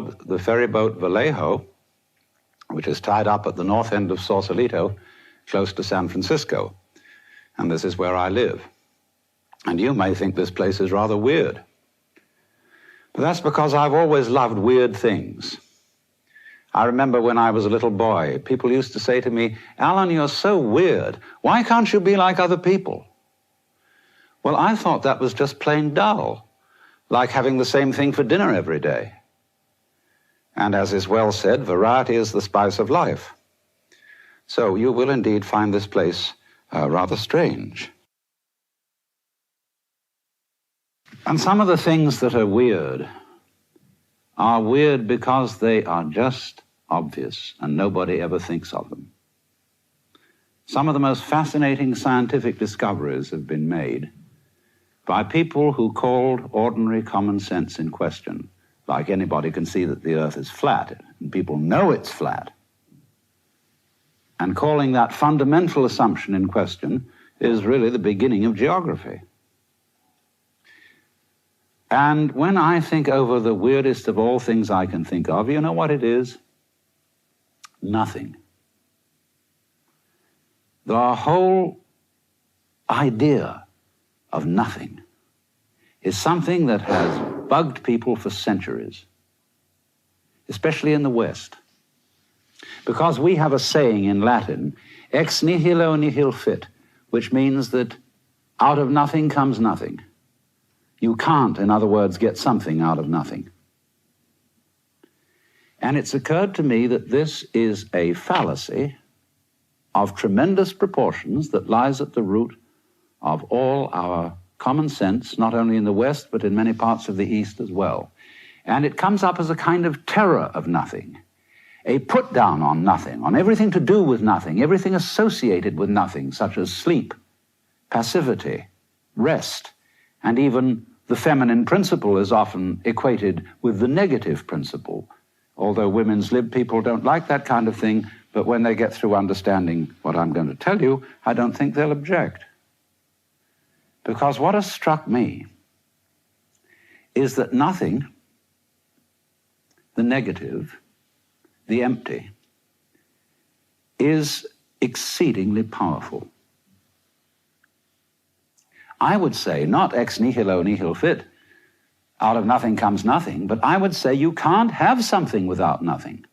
board the ferry boat Vallejo, which is tied up at the north end of Sausalito, close to San Francisco. And this is where I live. And you may think this place is rather weird. But that's because I've always loved weird things. I remember when I was a little boy, people used to say to me, "Alan, you're so weird. Why can't you be like other people?" Well, I thought that was just plain dull, like having the same thing for dinner every day. And as is well said, variety is the spice of life. So you will indeed find this place rather strange. And some of the things that are weird because they are just obvious and nobody ever thinks of them. Some of the most fascinating scientific discoveries have been made by people who called ordinary common sense in question. Like anybody can see that the earth is flat, and people know it's flat. And calling that fundamental assumption in question is really the beginning of geography. And when I think over the weirdest of all things I can think of, you know what it is? Nothing. The whole idea of nothing is something that has bugged people for centuries, especially in the West. Because we have a saying in Latin, ex nihilo nihil fit, which means that out of nothing comes nothing. You can't, in other words, get something out of nothing. And it's occurred to me that this is a fallacy of tremendous proportions that lies at the root of all our common sense, not only in the West, but in many parts of the East as well. And it comes up as a kind of terror of nothing, a put down on nothing, on everything to do with nothing, everything associated with nothing, such as sleep, passivity, rest, and even the feminine principle is often equated with the negative principle, although women's lib people don't like that kind of thing, but when they get through understanding what I'm going to tell you, I don't think they'll object. Because what has struck me is that nothing, the negative, the empty, is exceedingly powerful. I would say, not ex nihilo nihil fit, out of nothing comes nothing, but I would say you can't have something without nothing.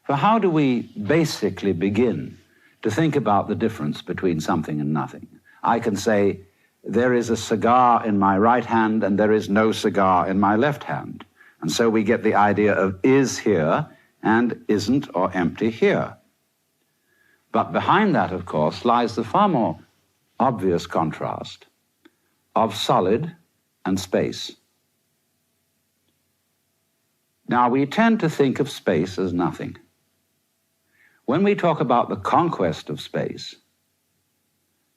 For how do we basically begin to think about the difference between something and nothing? I can say, there is a cigar in my right hand and there is no cigar in my left hand. And so we get the idea of is here and isn't or empty here. But behind that, of course, lies the far more obvious contrast of solid and space. Now, we tend to think of space as nothing. When we talk about the conquest of space,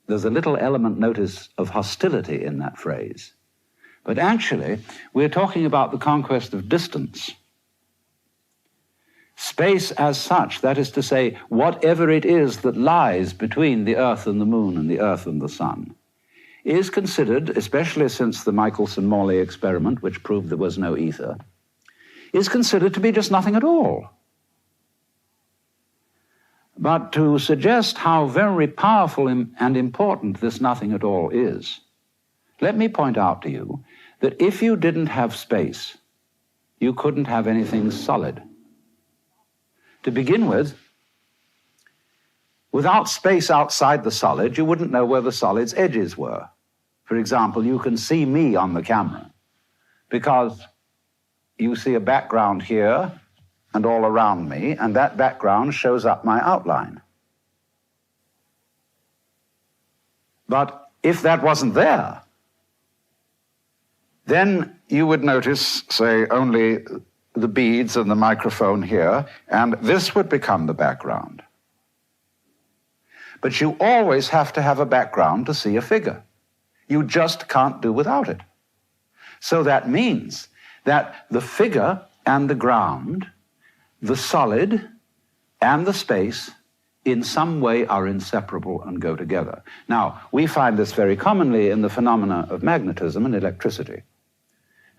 there's a little element, notice, of hostility in that phrase. But actually, we're talking about the conquest of distance. Space as such, that is to say, whatever it is that lies between the Earth and the Moon and the Earth and the Sun, is considered, especially since the Michelson-Morley experiment, which proved there was no ether, is considered to be just nothing at all. But to suggest how very powerful and important this nothing at all is, let me point out to you that if you didn't have space, you couldn't have anything solid. To begin with, without space outside the solid, you wouldn't know where the solid's edges were. For example, you can see me on the camera because you see a background here and all around me, and that background shows up my outline. But if that wasn't there, then you would notice, say, only the beads and the microphone here, and this would become the background. But you always have to have a background to see a figure. You just can't do without it. So that means that the figure and the ground, the solid and the space, in some way are inseparable and go together. Now, we find this very commonly in the phenomena of magnetism and electricity.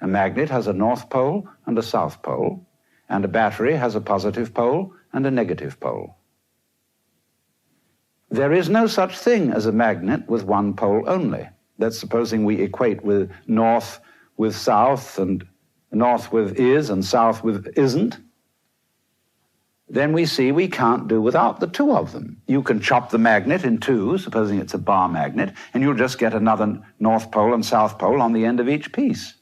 A magnet has a north pole and a south pole, and a battery has a positive pole and a negative pole. There is no such thing as a magnet with one pole only. That's supposing we equate with north with south, and north with is and south with isn't. Then we see we can't do without the two of them. You can chop the magnet in two, supposing it's a bar magnet, and you'll just get another north pole and south pole on the end of each piece.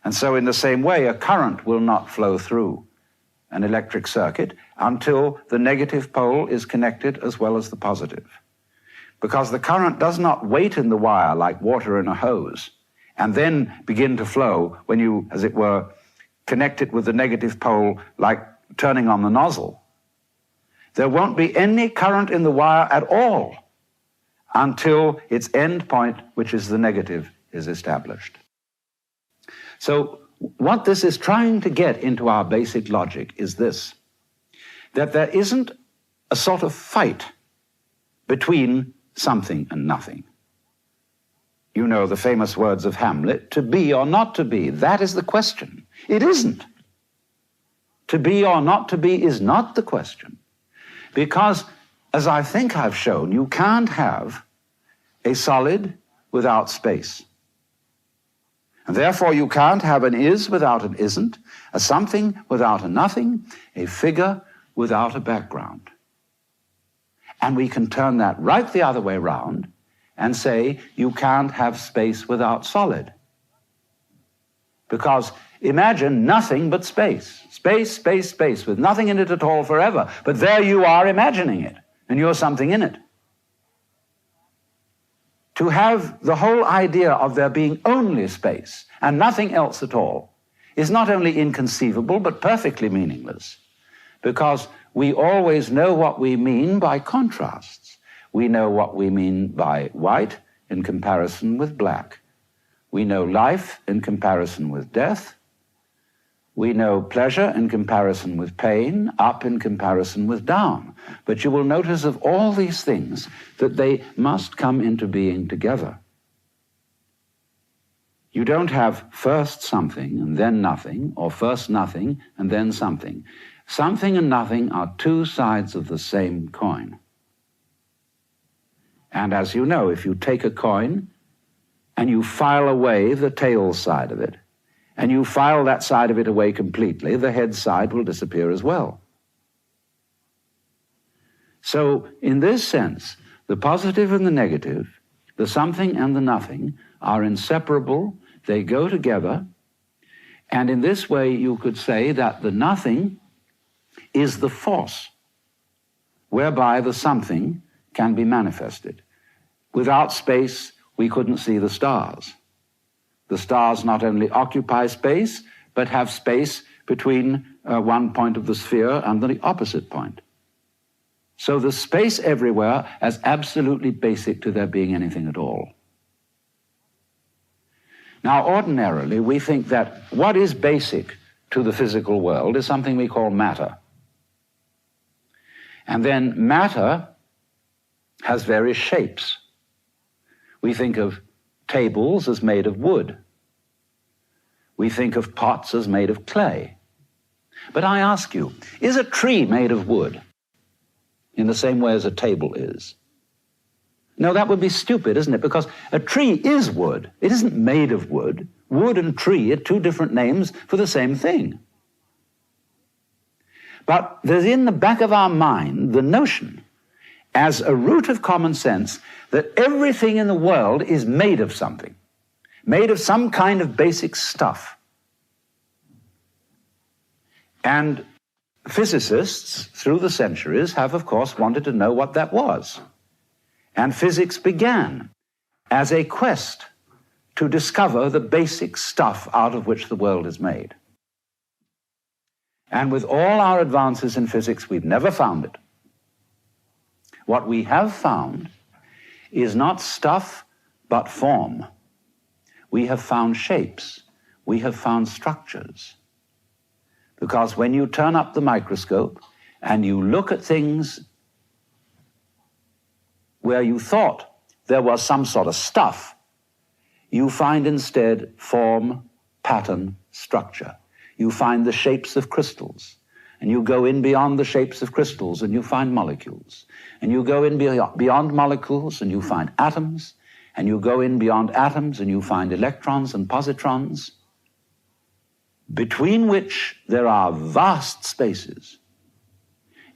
And so in the same way, a current will not flow through an electric circuit until the negative pole is connected as well as the positive. Because the current does not wait in the wire like water in a hose and then begin to flow when you, as it were, connect it with the negative pole like turning on the nozzle. There won't be any current in the wire at all until its end point, which is the negative, is established. So what this is trying to get into our basic logic is this, that there isn't a sort of fight between something and nothing. You know the famous words of Hamlet, to be or not to be, that is the question. It isn't. To be or not to be is not the question. Because, as I think I've shown, you can't have a solid without space. And therefore you can't have an is without an isn't, a something without a nothing, a figure without a background. And we can turn that right the other way round and say you can't have space without solid. Because imagine nothing but space. Space, space, space, with nothing in it at all forever. But there you are imagining it, and you're something in it. To have the whole idea of there being only space and nothing else at all is not only inconceivable, but perfectly meaningless. Because we always know what we mean by contrasts. We know what we mean by white in comparison with black. We know life in comparison with death. We know pleasure in comparison with pain, up in comparison with down. But you will notice of all these things that they must come into being together. You don't have first something and then nothing, or first nothing and then something. Something and nothing are two sides of the same coin. And as you know, if you take a coin and you file away the tail side of it, and you file that side of it away completely, the head side will disappear as well. So, in this sense, the positive and the negative, the something and the nothing, are inseparable, they go together, and in this way you could say that the nothing is the force whereby the something can be manifested. Without space, we couldn't see the stars. The stars not only occupy space, but have space between one point of the sphere and the opposite point. So the space everywhere is absolutely basic to there being anything at all. Now, ordinarily, we think that what is basic to the physical world is something we call matter. And then matter has various shapes. We think of tables as made of wood. We think of pots as made of clay. But I ask you, is a tree made of wood in the same way as a table is? No, that would be stupid, isn't it? Because a tree is wood. It isn't made of wood. Wood and tree are two different names for the same thing. But there's in the back of our mind the notion, as a root of common sense, that everything in the world is made of something, made of some kind of basic stuff. And physicists, through the centuries, have, of course, wanted to know what that was. And physics began as a quest to discover the basic stuff out of which the world is made. And with all our advances in physics, we've never found it. What we have found is not stuff, but form. We have found shapes. We have found structures. Because when you turn up the microscope and you look at things where you thought there was some sort of stuff, you find instead form, pattern, structure. You find the shapes of crystals, and you go in beyond the shapes of crystals and you find molecules. And you go in beyond molecules and you find atoms, and you go in beyond atoms and you find electrons and positrons, between which there are vast spaces.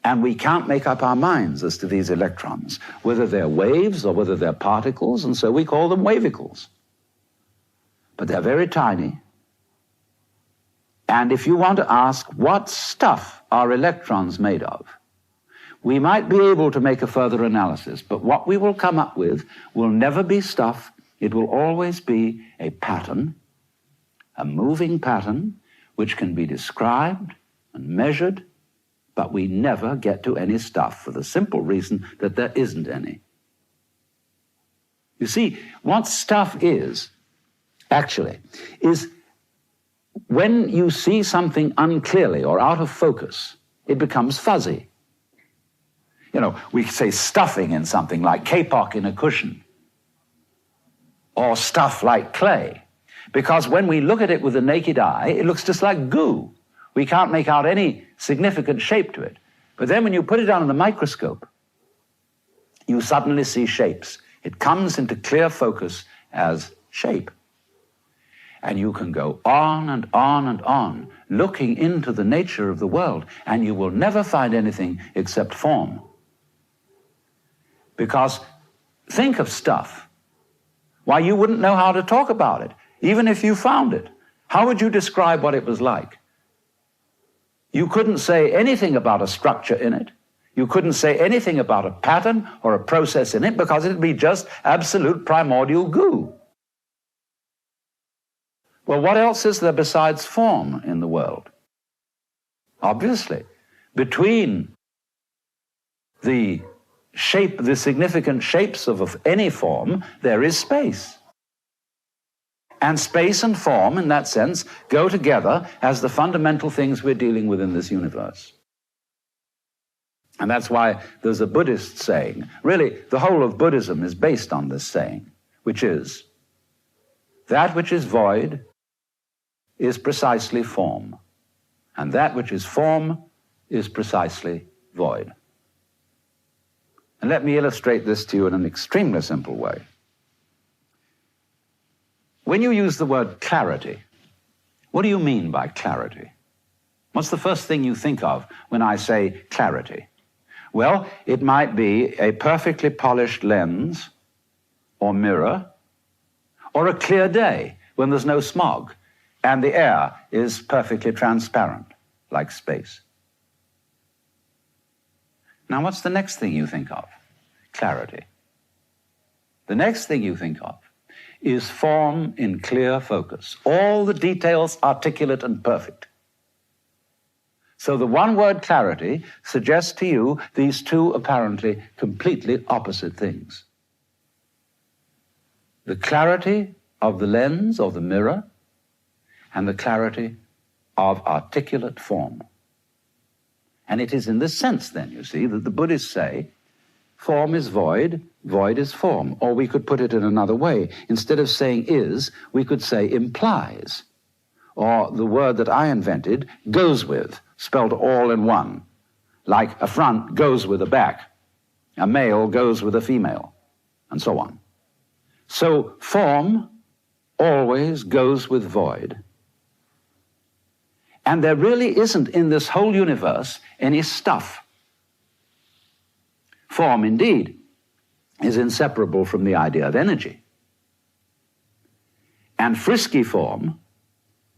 And we can't make up our minds as to these electrons, whether they're waves or whether they're particles, and so we call them wavicles. But they're very tiny. And if you want to ask what stuff are electrons made of, we might be able to make a further analysis, but what we will come up with will never be stuff. It will always be a pattern, a moving pattern, which can be described and measured, but we never get to any stuff for the simple reason that there isn't any. You see, what stuff is, actually, is when you see something unclearly or out of focus, it becomes fuzzy. You know, we say stuffing in something like kapok in a cushion, or stuff like clay, because when we look at it with the naked eye, it looks just like goo. We can't make out any significant shape to it. But then when you put it under the microscope, you suddenly see shapes. It comes into clear focus as shape. And you can go on and on and on, looking into the nature of the world, and you will never find anything except form. Because think of stuff. Why, you wouldn't know how to talk about it, even if you found it. How would you describe what it was like? You couldn't say anything about a structure in it. You couldn't say anything about a pattern or a process in it, because it'd be just absolute primordial goo. Well, what else is there besides form in the world? Obviously, between the significant shapes of any form, there is space. And space and form, in that sense, go together as the fundamental things we're dealing with in this universe. And that's why there's a Buddhist saying, really, the whole of Buddhism is based on this saying, which is, that which is void is precisely form, and that which is form is precisely void. And let me illustrate this to you in an extremely simple way. When you use the word clarity, what do you mean by clarity? What's the first thing you think of when I say clarity? Well, it might be a perfectly polished lens or mirror, or a clear day when there's no smog and the air is perfectly transparent, like space. Now, what's the next thing you think of? Clarity. The next thing you think of is form in clear focus, all the details articulate and perfect. So the one word clarity suggests to you these two apparently completely opposite things. The clarity of the lens or the mirror, and the clarity of articulate form. And it is in this sense, then, you see, that the Buddhists say, form is void, void is form. Or we could put it in another way. Instead of saying is, we could say implies. Or the word that I invented, goes with, spelled all in one. Like a front goes with a back, a male goes with a female, and so on. So form always goes with void. And there really isn't in this whole universe any stuff. Form, indeed, is inseparable from the idea of energy. And frisky form,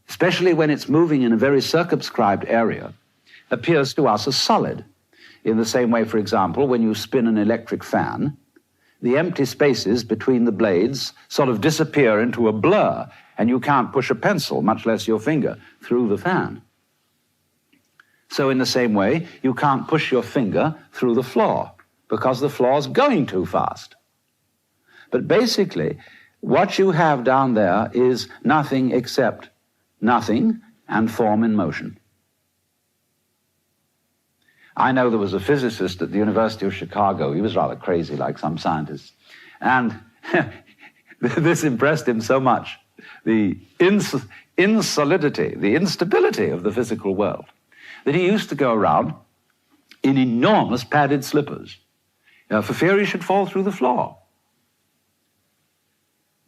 especially when it's moving in a very circumscribed area, appears to us as solid. In the same way, for example, when you spin an electric fan, the empty spaces between the blades sort of disappear into a blur, and you can't push a pencil, much less your finger, through the fan. So in the same way, you can't push your finger through the floor, because the floor's going too fast. But basically, what you have down there is nothing except nothing and form in motion. I know there was a physicist at the University of Chicago. He was rather crazy, like some scientists. And This impressed him so much, the insolidity, the instability of the physical world, that he used to go around in enormous padded slippers, for fear he should fall through the floor.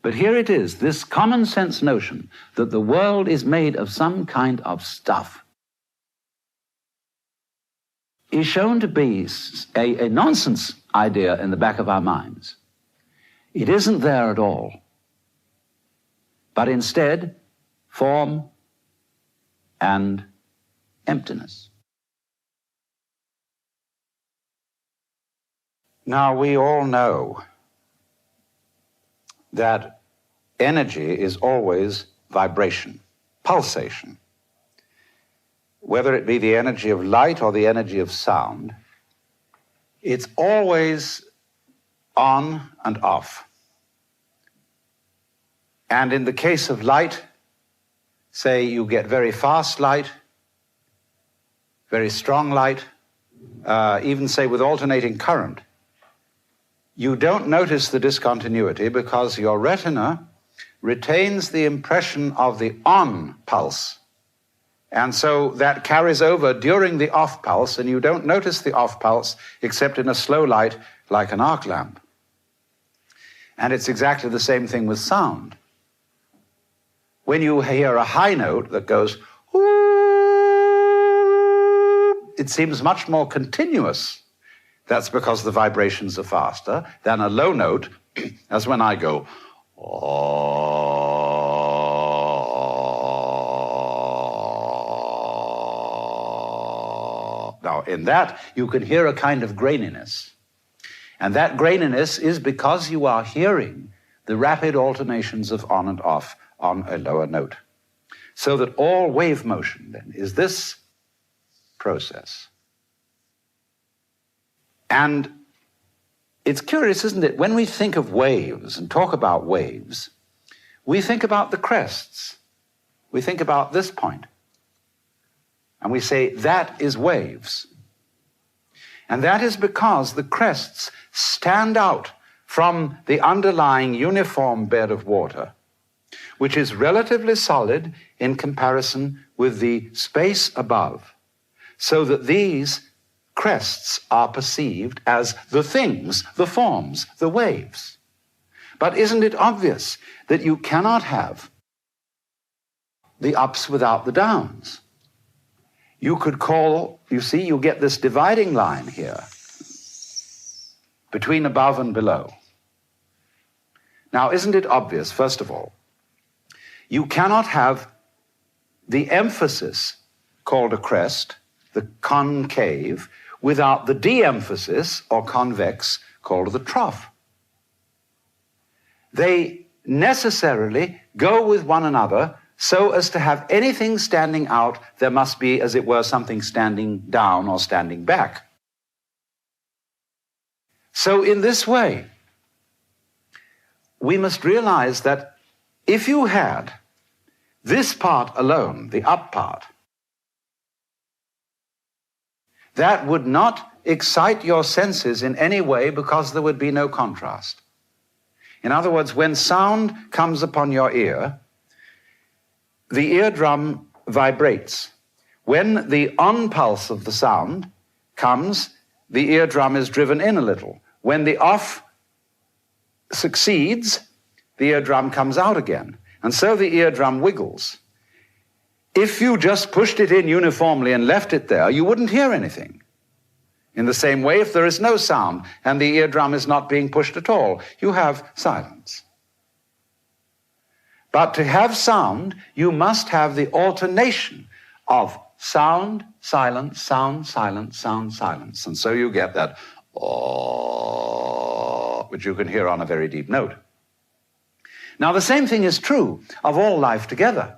But here it is, this common sense notion that the world is made of some kind of stuff is shown to be a nonsense idea in the back of our minds. It isn't there at all, but instead form and emptiness. Now, we all know that energy is always vibration, pulsation. Whether it be the energy of light or the energy of sound, it's always on and off. And in the case of light, say you get very fast light, very strong light, even say with alternating current, you don't notice the discontinuity because your retina retains the impression of the on pulse. And so that carries over during the off pulse, and you don't notice the off pulse except in a slow light like an arc lamp. And it's exactly the same thing with sound. When you hear a high note that goes, ooh, it seems much more continuous. That's because the vibrations are faster than a low note, as when I go, oh. Now, in that, you can hear a kind of graininess. And that graininess is because you are hearing the rapid alternations of on and off on a lower note. So that all wave motion, then, is this process. And it's curious, isn't it? When we think of waves and talk about waves, we think about the crests. We think about this point. And we say, that is waves. And that is because the crests stand out from the underlying uniform bed of water, which is relatively solid in comparison with the space above, so that these crests are perceived as the things, the forms, the waves. But isn't it obvious that you cannot have the ups without the downs? You could call, you see, you get this dividing line here between above and below. Now, isn't it obvious, first of all, you cannot have the emphasis called a crest, the concave, without the de-emphasis, or convex, called the trough. They necessarily go with one another so as to have anything standing out, there must be, as it were, something standing down or standing back. So in this way, we must realize that if you had this part alone, the up part, that would not excite your senses in any way because there would be no contrast. In other words, when sound comes upon your ear, the eardrum vibrates. When the on pulse of the sound comes, the eardrum is driven in a little. When the off succeeds, the eardrum comes out again. And so the eardrum wiggles. If you just pushed it in uniformly and left it there, you wouldn't hear anything. In the same way, if there is no sound and the eardrum is not being pushed at all, you have silence. But to have sound, you must have the alternation of sound, silence, sound, silence, sound, silence. And so you get that, oh, which you can hear on a very deep note. Now, the same thing is true of all life together.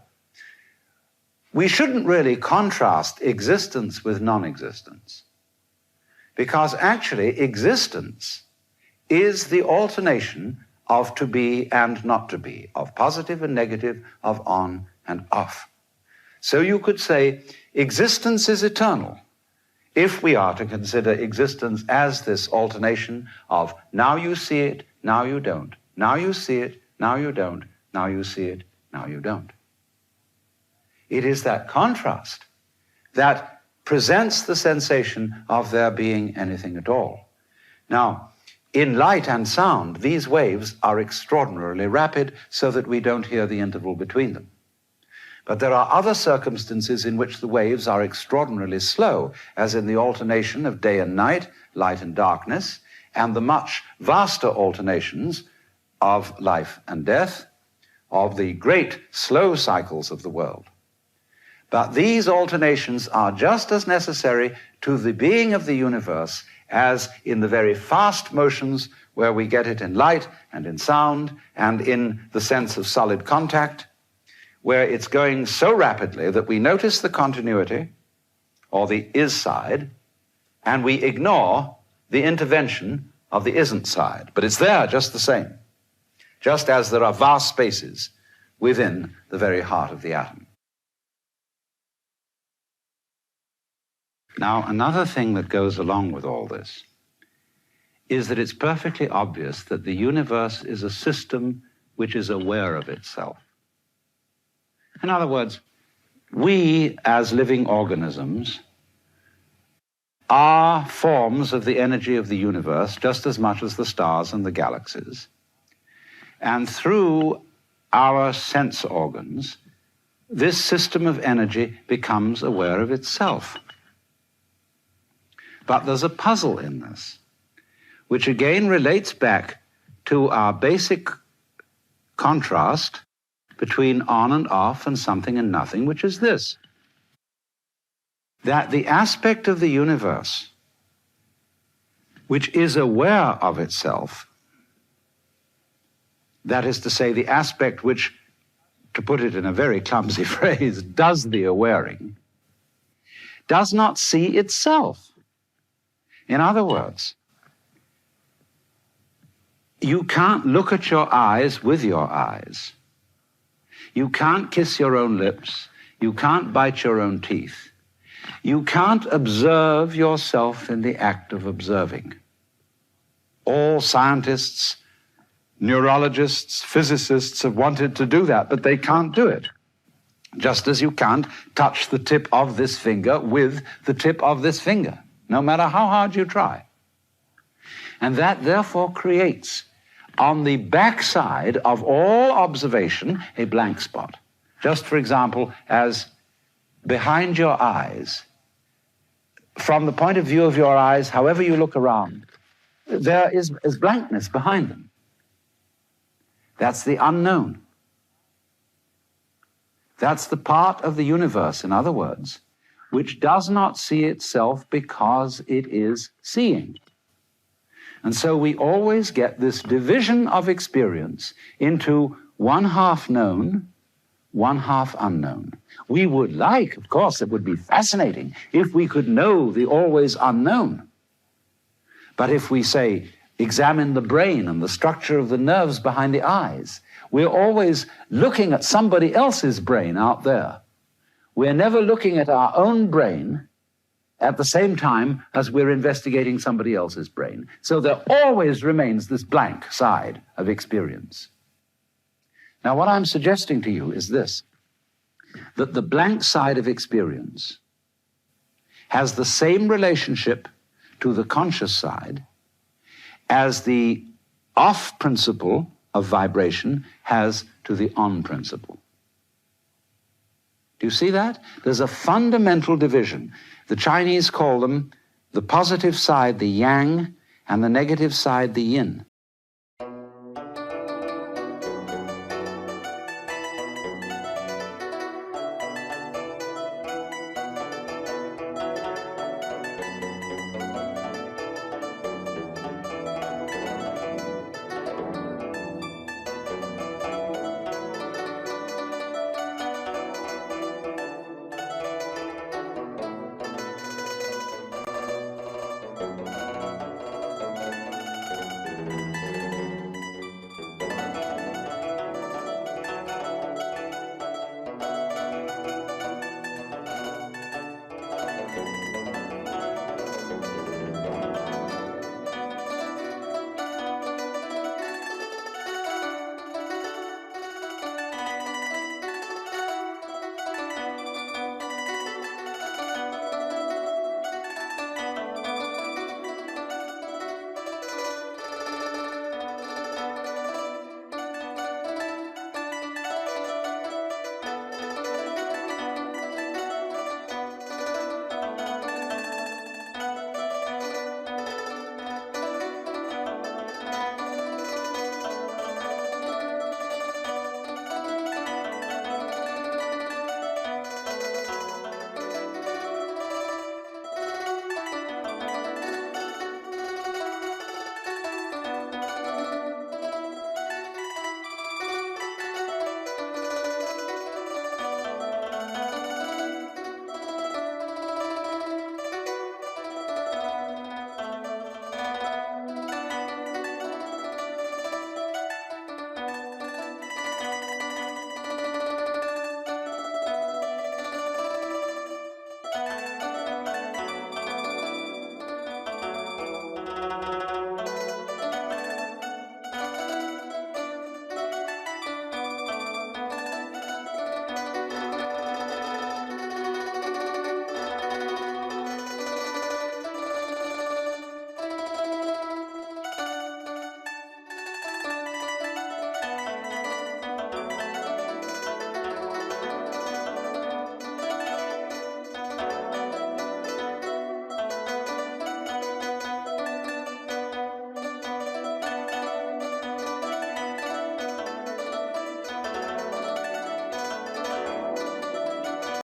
We shouldn't really contrast existence with non-existence, because actually existence is the alternation of to be and not to be, of positive and negative, of on and off. So you could say existence is eternal if we are to consider existence as this alternation of now you see it, now you don't, now you see it, now you don't, now you see it, now you don't. It is that contrast that presents the sensation of there being anything at all. Now, in light and sound, these waves are extraordinarily rapid so that we don't hear the interval between them. But there are other circumstances in which the waves are extraordinarily slow, as in the alternation of day and night, light and darkness, and the much vaster alternations of life and death, of the great slow cycles of the world. But these alternations are just as necessary to the being of the universe as in the very fast motions where we get it in light and in sound and in the sense of solid contact, where it's going so rapidly that we notice the continuity, or the is side, and we ignore the intervention of the isn't side. But it's there just the same, just as there are vast spaces within the very heart of the atom. Now, another thing that goes along with all this is that it's perfectly obvious that the universe is a system which is aware of itself. In other words, we as living organisms are forms of the energy of the universe just as much as the stars and the galaxies. And through our sense organs, this system of energy becomes aware of itself. But there's a puzzle in this, which again relates back to our basic contrast between on and off and something and nothing, which is this: that the aspect of the universe which is aware of itself, that is to say, the aspect which, to put it in a very clumsy phrase, does the awaring, does not see itself. In other words, you can't look at your eyes with your eyes. You can't kiss your own lips. You can't bite your own teeth. You can't observe yourself in the act of observing. All scientists, neurologists, physicists have wanted to do that, but they can't do it. Just as you can't touch the tip of this finger with the tip of this finger, no matter how hard you try. And that therefore creates, on the backside of all observation, a blank spot. Just for example, as behind your eyes, from the point of view of your eyes, however you look around, there is blankness behind them. That's the unknown. That's the part of the universe, in other words, which does not see itself because it is seeing. And so we always get this division of experience into one half known, one half unknown. We would like, of course, it would be fascinating if we could know the always unknown. But if we say, examine the brain and the structure of the nerves behind the eyes, we're always looking at somebody else's brain out there. We're never looking at our own brain at the same time as we're investigating somebody else's brain. So there always remains this blank side of experience. Now, what I'm suggesting to you is this, that the blank side of experience has the same relationship to the conscious side as the off principle of vibration has to the on principle. Do you see that? There's a fundamental division. The Chinese call them the positive side, the yang, and the negative side, the yin.